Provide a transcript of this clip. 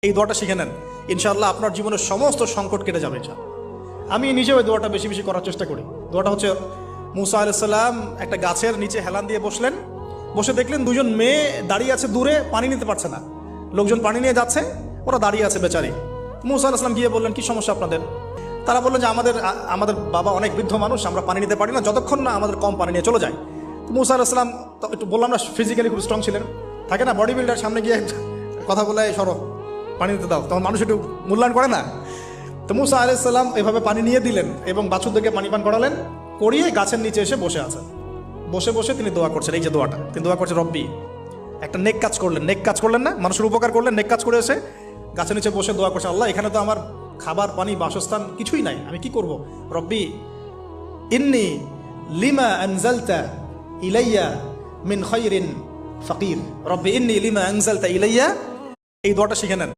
এই দোয়াটা শিখে নেন, ইনশাআল্লাহ আপনার জীবনের সমস্ত সংকট কেটে যাবে। আমি নিজেও এই দোয়াটা বেশি বেশি করার চেষ্টা করি। দোয়াটা হচ্ছে, মুসা আলাইহিস সালাম একটা গাছের নিচে হেলান দিয়ে বসলেন, বসে দেখলেন দুজন মেয়ে দাঁড়িয়ে আছে দূরে, পানি নিতে পারছে না, লোকজন পানি নিয়ে যাচ্ছে, ওরা দাঁড়িয়ে আছে বেচারি। মুসা আলাইহিস সালাম গিয়ে বললেন, কি সমস্যা আপনাদের? তারা বললেন যে আমাদের বাবা অনেক বৃদ্ধ মানুষ, আমরা পানি নিতে পারি না যতক্ষণ না আমাদের কম পানি নিয়ে চলে যায়। মুসা আলাইহিস সালাম একটু বললাম না, ফিজিক্যালি খুব স্ট্রং ছিলেন, থাকে না বডি বিল্ডার, সামনে গিয়ে কথা বলে সরো পানি দিতে দাও, তখন মানুষ একটু মূল্যায়ন করে না। তো মুসা আলাইহিস সালাম এভাবে পানি নিয়ে দিলেন এবং বাছুরদেরকে পানি পান করালেন, করিয়ে গাছের নিচে এসে বসে আছেন। বসে বসে তিনি দোয়া করছেন, এই যে দোয়াটা তিনি দোয়া করছেন, রব্বি, একটা নেক কাজ করলেন, নেক কাজ করলেন না, মানুষের উপকার করলেন, নেক কাজ করে এসে গাছের নিচে বসে দোয়া করছেন, আল্লাহ এখানে তো আমার খাবার পানি বাসস্থান কিছুই নাই, আমি কি করব? রব্বি ইন্নি লিমা আনজালতা ইলাইয়া মিন খায়রিন ফাকির, রব্বি ইন্নি লিমা আনজালতা ইলাইয়া। এই দোয়াটা শিখে নেন।